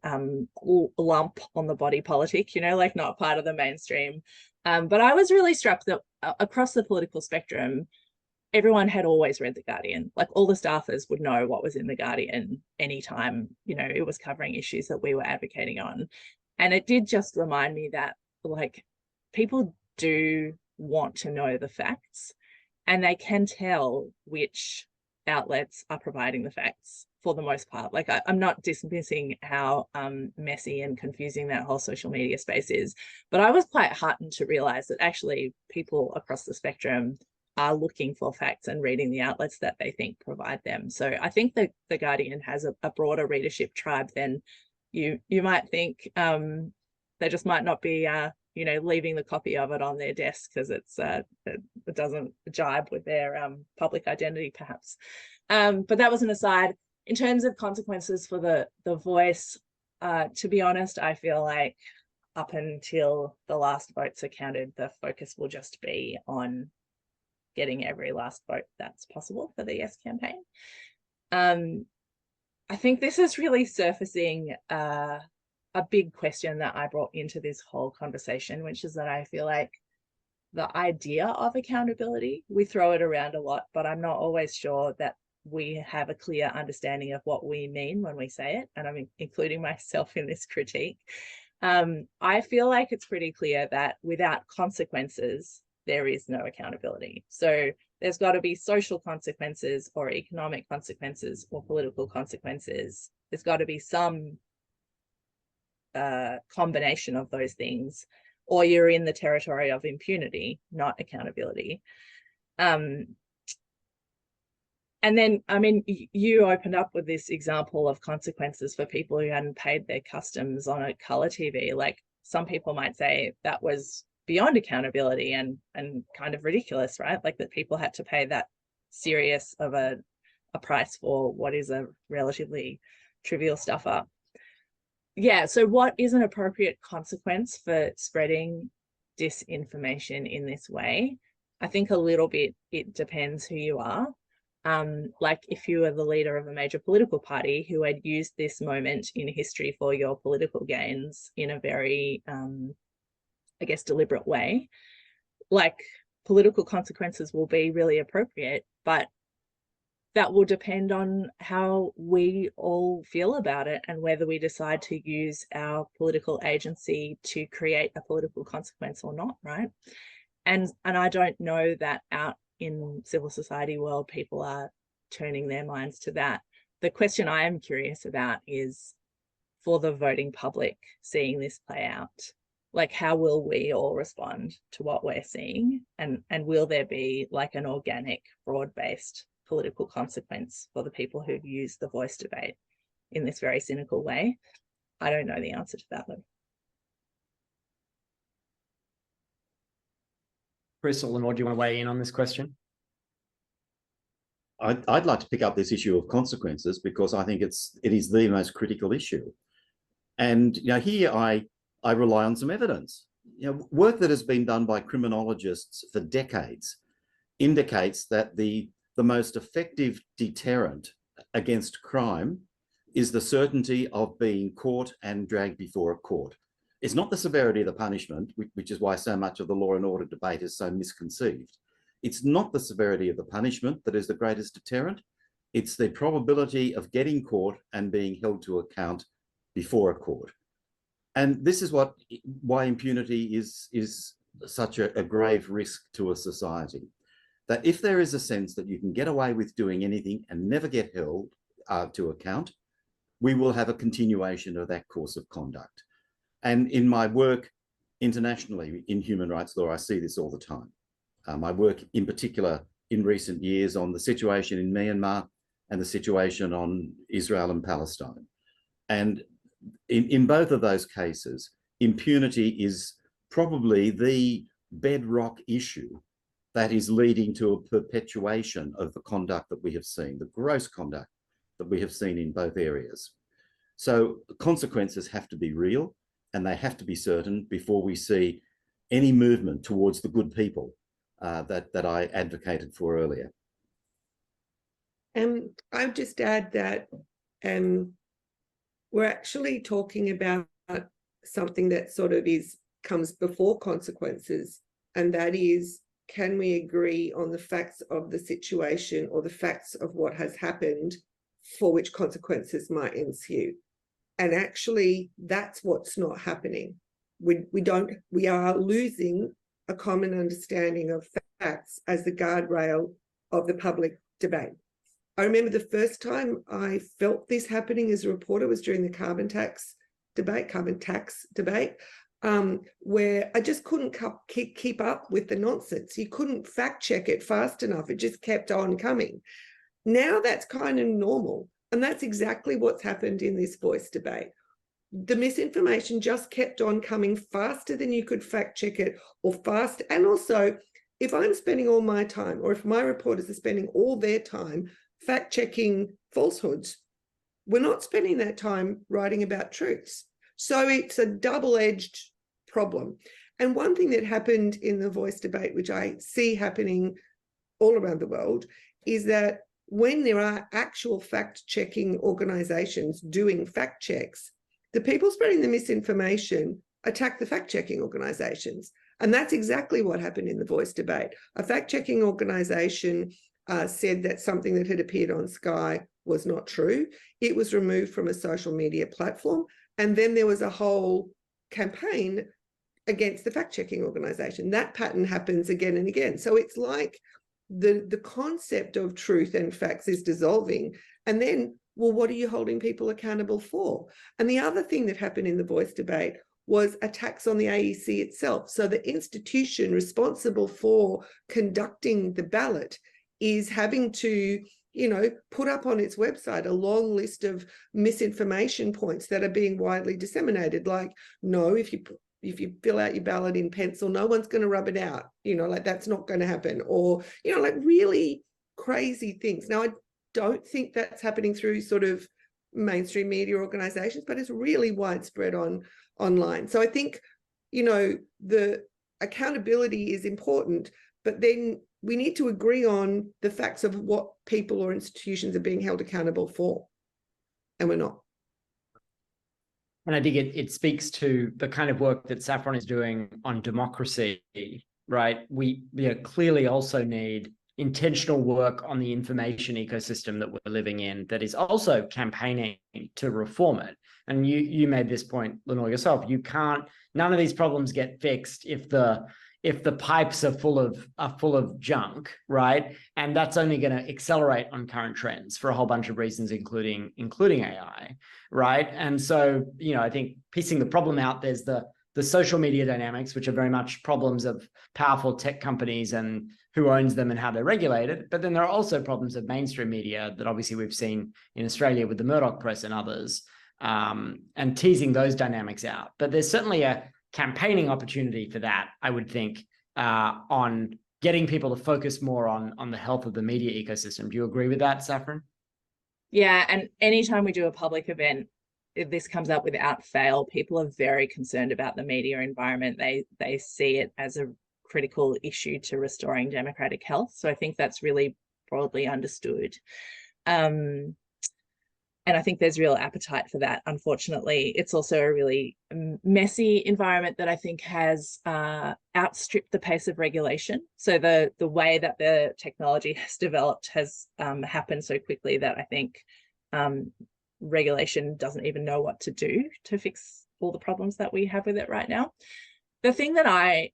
lump on the body politic, you know, like not part of the mainstream. But I was really struck that across the political spectrum, everyone had always read The Guardian. Like, all the staffers would know what was in The Guardian anytime, you know, it was covering issues that we were advocating on. And it did just remind me that, like, people do want to know the facts, and they can tell which outlets are providing the facts for the most part. Like, I'm not dismissing how messy and confusing that whole social media space is, but I was quite heartened to realize that actually people across the spectrum are looking for facts and reading the outlets that they think provide them. So I think that The Guardian has a broader readership tribe than you might think. They just might not be you know, leaving the copy of it on their desk because it doesn't jibe with their public identity, perhaps. But that was an aside. In terms of consequences for the Voice, to be honest, I feel like up until the last votes are counted, the focus will just be on getting every last vote that's possible for the Yes campaign. I think this is really surfacing a big question that I brought into this whole conversation, which is that I feel like the idea of accountability, we throw it around a lot, but I'm not always sure that we have a clear understanding of what we mean when we say it. And I'm including myself in this critique. I feel like it's pretty clear that without consequences, there is no accountability. So there's got to be social consequences or economic consequences or political consequences. There's got to be some combination of those things, or you're in the territory of impunity, not accountability. And then, I mean, you opened up with this example of consequences for people who hadn't paid their customs on a colour TV. Like, some people might say that was beyond accountability and kind of ridiculous, right? Like, that people had to pay that serious of a a price for what is a relatively trivial stuff up. Yeah, so what is an appropriate consequence for spreading disinformation in this way? I think a little bit it depends who you are. Like if you are the leader of a major political party who had used this moment in history for your political gains in a very, I guess, deliberate way, like political consequences will be really appropriate, but that will depend on how we all feel about it and whether we decide to use our political agency to create a political consequence or not, right? And I don't know that out in civil society world, people are turning their minds to that. The question I am curious about is for the voting public seeing this play out, like how will we all respond to what we're seeing? And will there be like an organic, broad-based political consequence for the people who've used the voice debate in this very cynical way? I don't know the answer to that one. Chris or Lenore, do you want to weigh in on this question? I'd like to pick up this issue of consequences because I think it is the most critical issue. And here I rely on some evidence. Work that has been done by criminologists for decades indicates that the most effective deterrent against crime is the certainty of being caught and dragged before a court. It's not the severity of the punishment, which is why so much of the law and order debate is so misconceived. It's not the severity of the punishment that is the greatest deterrent. It's the probability of getting caught and being held to account before a court. And this is why impunity is such a grave risk to a society. That if there is a sense that you can get away with doing anything and never get held to account, we will have a continuation of that course of conduct. And in my work internationally in human rights law, I see this all the time. I work in particular in recent years on the situation in Myanmar and the situation on Israel and Palestine. And in both of those cases, impunity is probably the bedrock issue that is leading to a perpetuation of the conduct that we have seen, the gross conduct that we have seen in both areas. So consequences have to be real and they have to be certain before we see any movement towards the good people that I advocated for earlier. I would just add that we're actually talking about something that sort of comes before consequences, and that is, can we agree on the facts of the situation or the facts of what has happened for which consequences might ensue? And actually, that's what's not happening. We are losing a common understanding of facts as the guardrail of the public debate. I remember the first time I felt this happening as a reporter was during the carbon tax debate, where I just couldn't keep up with the nonsense. You couldn't fact check it fast enough. It just kept on coming. Now that's kind of normal. And that's exactly what's happened in this voice debate. The misinformation just kept on coming faster than you could fact check it, or fast. And also, if I'm spending all my time, or if my reporters are spending all their time fact checking falsehoods, we're not spending that time writing about truths. So it's a double-edged problem. And one thing that happened in the voice debate, which I see happening all around the world, is that when there are actual fact-checking organizations doing fact checks, the people spreading the misinformation attack the fact-checking organizations. And that's exactly what happened in the voice debate. A fact-checking organization said that something that had appeared on Sky was not true. It was removed from a social media platform. And then there was a whole campaign against the fact-checking organization. That pattern happens again and again. So it's like the concept of truth and facts is dissolving. And then, well, what are you holding people accountable for? And the other thing that happened in the voice debate was attacks on the AEC itself. So the institution responsible for conducting the ballot is having to, put up on its website a long list of misinformation points that are being widely disseminated. Like, no, if you fill out your ballot in pencil, no one's going to rub it out. Like that's not going to happen. Or, like really crazy things. Now, don't think that's happening through sort of mainstream media organizations, but it's really widespread online. So I think, you know, the accountability is important, but then we need to agree on the facts of what people or institutions are being held accountable for, and we're not. And I think it speaks to the kind of work that Saffron is doing on democracy, right? We clearly also need intentional work on the information ecosystem that we're living in that is also campaigning to reform it. And you made this point, Lenore, yourself. None of these problems get fixed if the pipes are full of junk, right? And that's only going to accelerate on current trends for a whole bunch of reasons, including AI, right? And so, you know, I think piecing the problem out, there's the social media dynamics, which are very much problems of powerful tech companies and who owns them and how they're regulated. But then there are also problems of mainstream media that obviously we've seen in Australia with the Murdoch press and others, and teasing those dynamics out. But there's certainly a campaigning opportunity for that, I would think, on getting people to focus more on the health of the media ecosystem. Do you agree with that, Saffron? Yeah, and anytime we do a public event, if this comes up without fail, people are very concerned about the media environment. They see it as a critical issue to restoring democratic health. So I think that's really broadly understood. And I think there's real appetite for that. Unfortunately, it's also a really messy environment that I think has outstripped the pace of regulation. So the way that the technology has developed has happened so quickly that I think regulation doesn't even know what to do to fix all the problems that we have with it right now. The thing that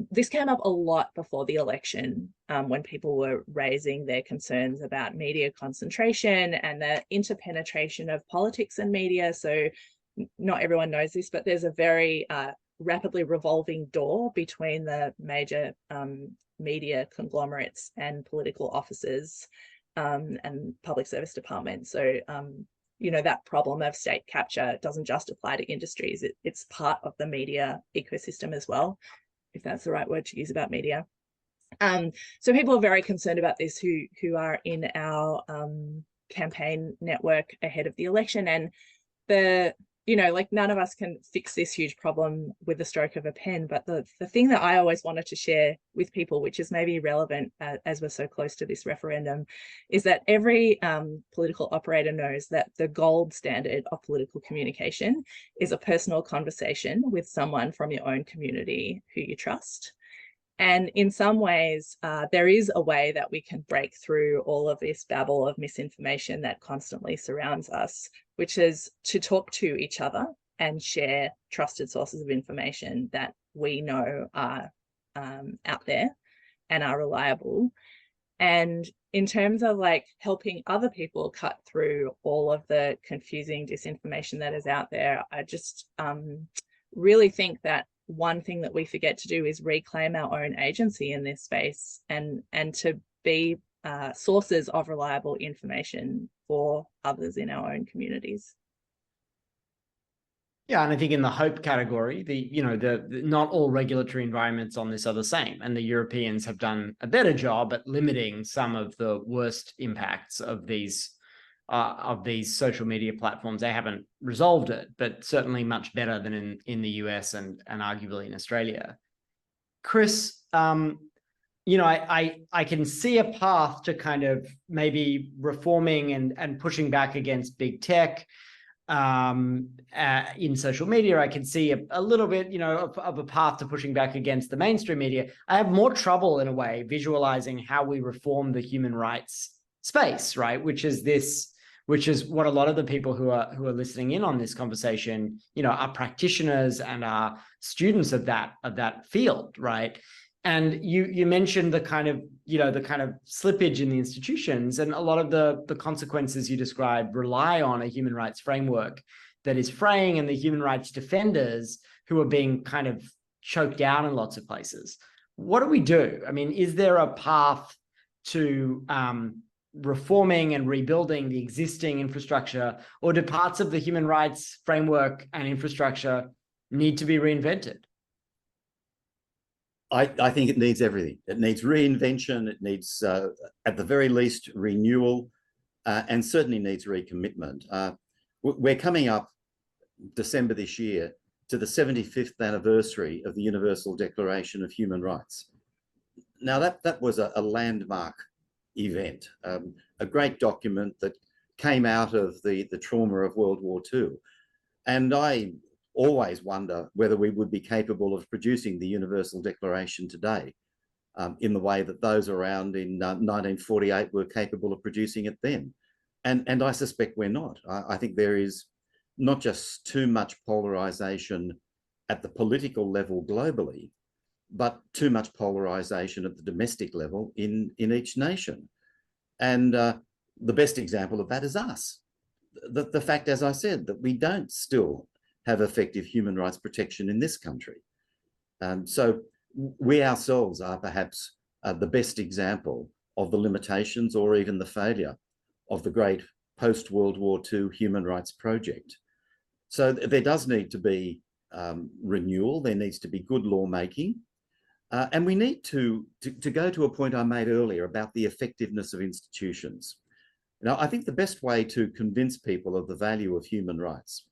this came up a lot before the election, when people were raising their concerns about media concentration and the interpenetration of politics and media. So not everyone knows this, but there's a very rapidly revolving door between the major media conglomerates and political offices and public service departments. So you know, that problem of state capture doesn't just apply to industries. It's part of the media ecosystem as well, if that's the right word to use about media. So people are very concerned about this who are in our campaign network ahead of the election. And you know, like, none of us can fix this huge problem with the stroke of a pen. But the thing that I always wanted to share with people, which is maybe relevant as we're so close to this referendum, is that every political operator knows that the gold standard of political communication is a personal conversation with someone from your own community who you trust. And in some ways, there is a way that we can break through all of this babble of misinformation that constantly surrounds us, which is to talk to each other and share trusted sources of information that we know are out there and are reliable. And in terms of like helping other people cut through all of the confusing disinformation that is out there, I just really think that one thing that we forget to do is reclaim our own agency in this space and to be sources of reliable information for others in our own communities. Yeah, and I think in the hope category, the not all regulatory environments on this are the same, and the Europeans have done a better job at limiting some of the worst impacts of these social media platforms. They haven't resolved it, but certainly much better than in the US and arguably in Australia. Chris, you know, I can see a path to kind of maybe reforming and pushing back against big tech in social media. I can see a little bit, you know, of a path to pushing back against the mainstream media. I have more trouble in a way visualizing how we reform the human rights space, right? Which is what a lot of the people who are listening in on this conversation, you know, are practitioners and are students of that field, right? And you mentioned the kind of slippage in the institutions, and a lot of the consequences you described rely on a human rights framework that is fraying, and the human rights defenders who are being kind of choked down in lots of places. What do we do? I mean, is there a path to reforming and rebuilding the existing infrastructure, or do parts of the human rights framework and infrastructure need to be reinvented? I think it needs everything. It needs reinvention. It needs, at the very least, renewal. and certainly needs recommitment. We're coming up December this year to the 75th anniversary of the Universal Declaration of Human Rights. Now that was a landmark event, a great document that came out of the trauma of World War II. And I always wonder whether we would be capable of producing the Universal Declaration today in the way that those around in 1948 were capable of producing it then. And I suspect we're not. I think there is not just too much polarization at the political level globally, but too much polarization at the domestic level in each nation. And the best example of that is us. The fact, as I said, that we don't still have effective human rights protection in this country. So we ourselves are perhaps the best example of the limitations or even the failure of the great post-World War II human rights project. So there does need to be renewal, there needs to be good lawmaking, and we need to go to a point I made earlier about the effectiveness of institutions. Now, I think the best way to convince people of the value of human rights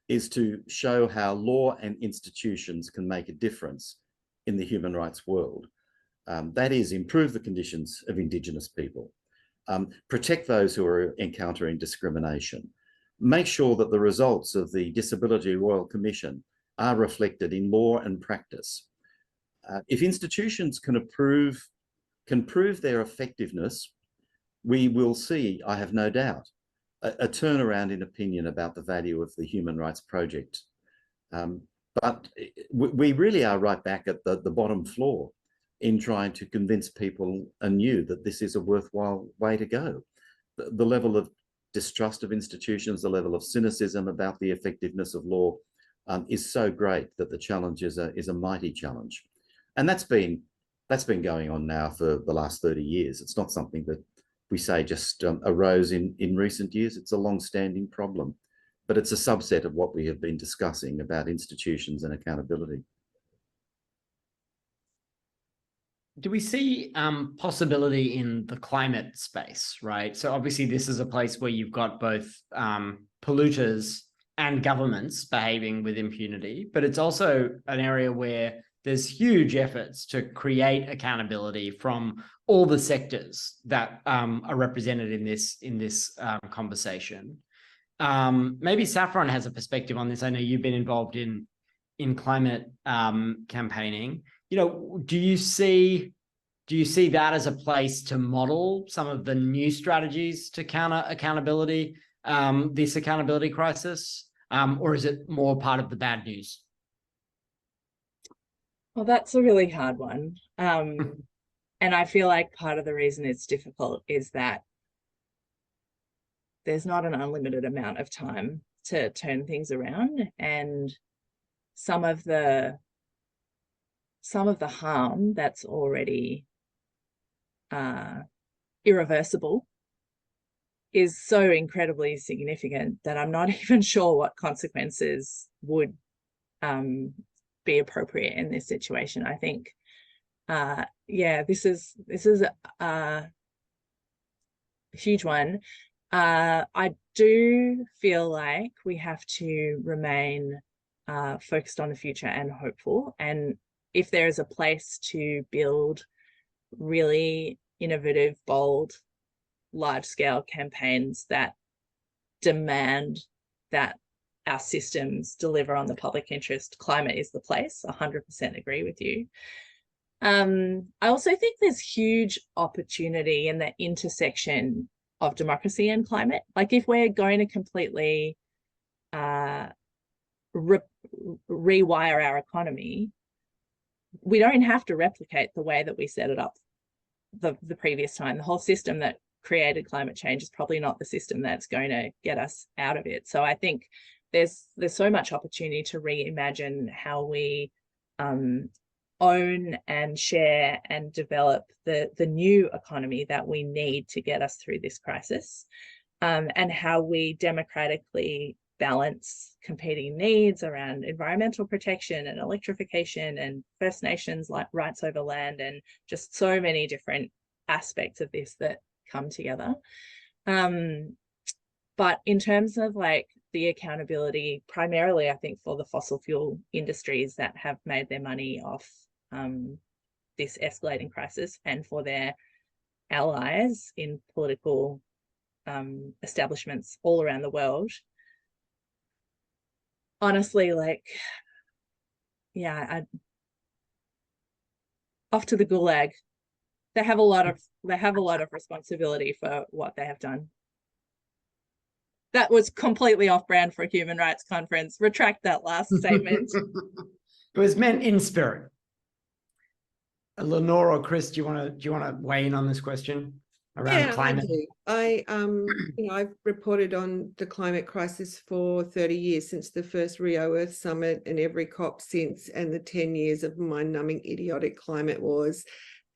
is to show how law and institutions can make a difference in the human rights world. That is, improve the conditions of Indigenous people, protect those who are encountering discrimination, make sure that the results of the Disability Royal Commission are reflected in law and practice. If institutions can prove their effectiveness, we will see, I have no doubt, a turnaround in opinion about the value of the human rights project. But we really are right back at the bottom floor in trying to convince people anew that this is a worthwhile way to go. The level of distrust of institutions, the level of cynicism about the effectiveness of law is so great that the challenge is a mighty challenge. And that's been going on now for the last 30 years. It's not something that we say just arose in recent years. It's a long-standing problem, but it's a subset of what we have been discussing about institutions and accountability. Do we see possibility in the climate space, right? So obviously this is a place where you've got both polluters and governments behaving with impunity, but it's also an area where there's huge efforts to create accountability from all the sectors that are represented in this conversation. Maybe Saffron has a perspective on this. I know you've been involved in climate campaigning. You know, do you see that as a place to model some of the new strategies to counter accountability, this accountability crisis, or is it more part of the bad news? Well, that's a really hard one. And I feel like part of the reason it's difficult is that there's not an unlimited amount of time to turn things around, and some of the harm that's already irreversible is so incredibly significant that I'm not even sure what consequences would be appropriate in this situation. I think yeah, this is a huge one. I do feel like we have to remain focused on the future and hopeful, and if there is a place to build really innovative, bold, large-scale campaigns that demand that our systems deliver on the public interest, climate is the place. 100% agree with you. I also think there's huge opportunity in the intersection of democracy and climate. Like, if we're going to completely rewire our economy, we don't have to replicate the way that we set it up the previous time. The whole system that created climate change is probably not the system that's going to get us out of it. So I think there's so much opportunity to reimagine how we own and share and develop the new economy that we need to get us through this crisis, and how we democratically balance competing needs around environmental protection and electrification and First Nations rights over land, and just so many different aspects of this that come together. But in terms of like the accountability, primarily, I think for the fossil fuel industries that have made their money off this escalating crisis, and for their allies in political establishments all around the world, honestly, like, yeah, off to the gulag. They have a lot of responsibility for what they have done. That was completely off brand for a human rights conference. Retract that last statement. It was meant in spirit. Lenore or Chris, do you want to weigh in on this question around climate? I do. I've reported on the climate crisis for 30 years, since the first Rio Earth Summit and every COP since, and the 10 years of mind-numbing idiotic climate wars.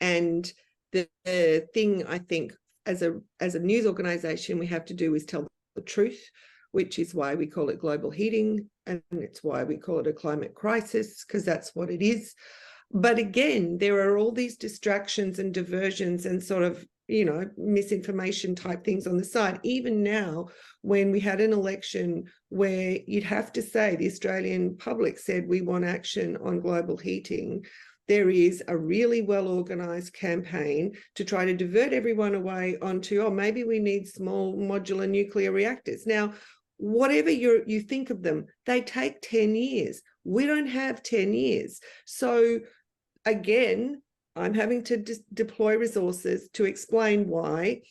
And the thing I think as a news organization we have to do is tell the truth, which is why we call it global heating, and it's why we call it a climate crisis, because that's what it is. But again, there are all these distractions and diversions and sort of, misinformation type things on the side. Even now, when we had an election where you'd have to say the Australian public said we want action on global heating, there is a really well-organized campaign to try to divert everyone away onto, oh, maybe we need small modular nuclear reactors. Now, whatever you think of them, they take 10 years. We don't have 10 years. So again, I'm having to deploy resources to explain why,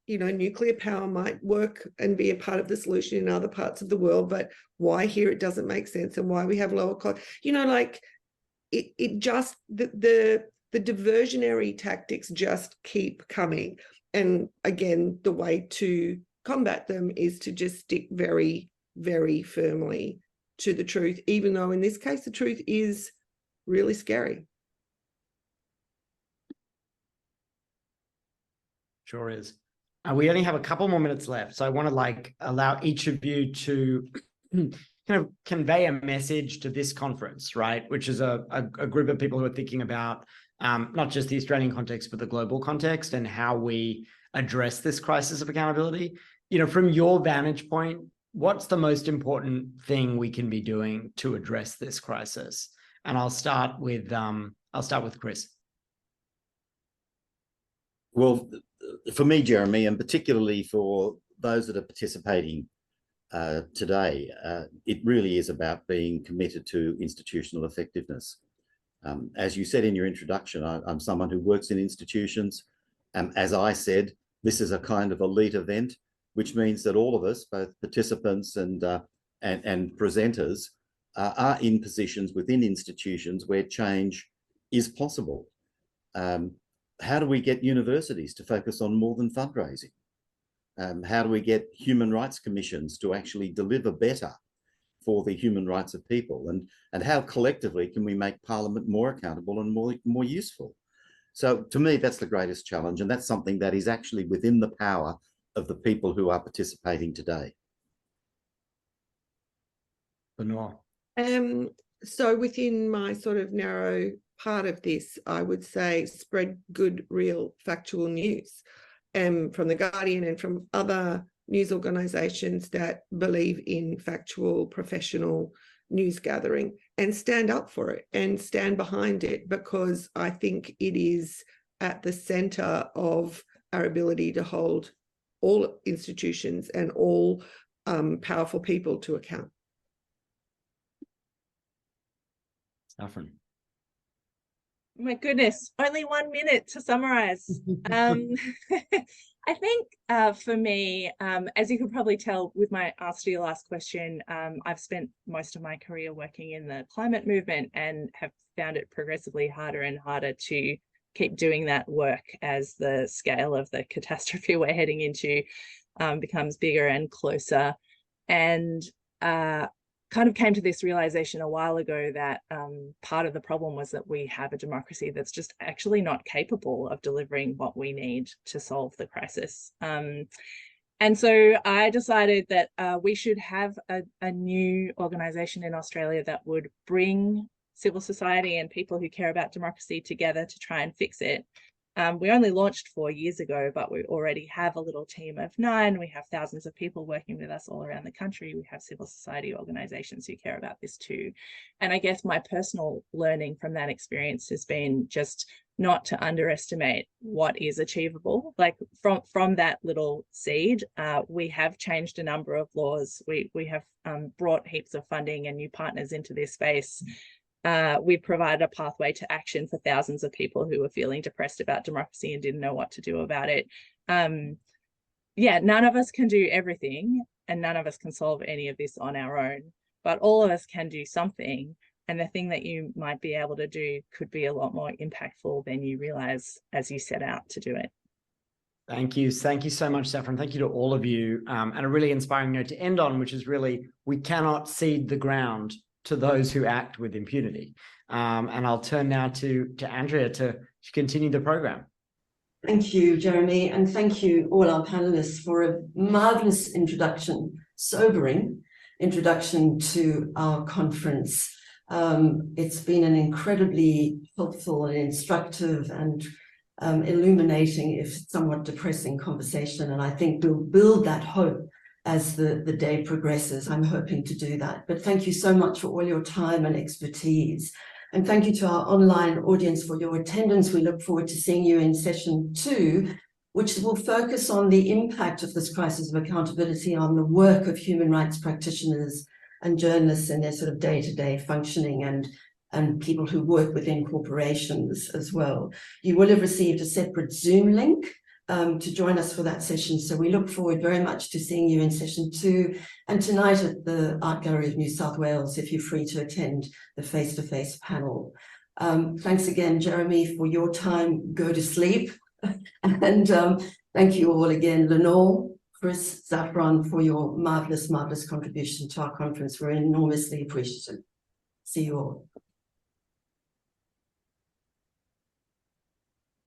nuclear power might work and be a part of the solution in other parts of the world, but why here it doesn't make sense, and why we have lower cost. It just, the diversionary tactics just keep coming. And again, the way to combat them is to just stick very, very firmly to the truth, even though in this case, the truth is really scary. Sure is. We only have a couple more minutes left, so I want to allow each of you to kind of convey a message to this conference, right? Which is a group of people who are thinking about not just the Australian context, but the global context and how we address this crisis of accountability. From your vantage point, what's the most important thing we can be doing to address this crisis? And I'll start with Chris. Well, for me, Jeremy, and particularly for those that are participating today, it really is about being committed to institutional effectiveness. As you said in your introduction, I'm someone who works in institutions. As I said, this is a kind of elite event, which means that all of us, both participants and presenters, are in positions within institutions where change is possible. How do we get universities to focus on more than fundraising? How do we get human rights commissions to actually deliver better for the human rights of people? And how collectively can we make Parliament more accountable and more useful? So to me, that's the greatest challenge. And that's something that is actually within the power of the people who are participating today. Lenore. So within my sort of narrow part of this, I would say spread good, real, factual news from The Guardian and from other news organisations that believe in factual, professional news gathering, and stand up for it and stand behind it, because I think it is at the centre of our ability to hold all institutions and all powerful people to account. Saffron. My goodness, only 1 minute to summarize. I think for me, as you can probably tell with my answer to your last question, I've spent most of my career working in the climate movement and have found it progressively harder and harder to keep doing that work as the scale of the catastrophe we're heading into becomes bigger and closer. And kind of came to this realization a while ago that part of the problem was that we have a democracy that's just actually not capable of delivering what we need to solve the crisis. And so I decided that we should have a new organization in Australia that would bring civil society and people who care about democracy together to try and fix it. We only launched 4 years ago, but we already have a little team of 9. We have thousands of people working with us all around the country. We have civil society organizations who care about this too. And I guess my personal learning from that experience has been just not to underestimate what is achievable. Like from that little seed, we have changed a number of laws. We have brought heaps of funding and new partners into this space. We've provided a pathway to action for thousands of people who were feeling depressed about democracy and didn't know what to do about it. Yeah, none of us can do everything, and none of us can solve any of this on our own, but all of us can do something. And the thing that you might be able to do could be a lot more impactful than you realize as you set out to do it. Thank you. Thank you so much, Saffron. Thank you to all of you. And a really inspiring note to end on, which is really, we cannot cede the ground to those who act with impunity. And I'll turn now to Andrea to continue the program. Thank you, Jeremy, and thank you all our panelists for a marvelous introduction, sobering introduction to our conference. It's been an incredibly helpful and instructive and illuminating, if somewhat depressing, conversation, and I think we'll build that hope as the day progresses. I'm hoping to do that. But thank you so much for all your time and expertise. And thank you to our online audience for your attendance. We look forward to seeing you in session 2, which will focus on the impact of this crisis of accountability on the work of human rights practitioners and journalists in their sort of day-to-day functioning, and people who work within corporations as well. You will have received a separate Zoom link to join us for that session. So we look forward very much to seeing you in session 2, and tonight at the Art Gallery of New South Wales, if you're free to attend the face-to-face panel. Thanks again, Jeremy, for your time. Go to sleep. And thank you all again, Lenore, Chris, Saffron, for your marvelous, marvelous contribution to our conference. We're enormously appreciative. See you all.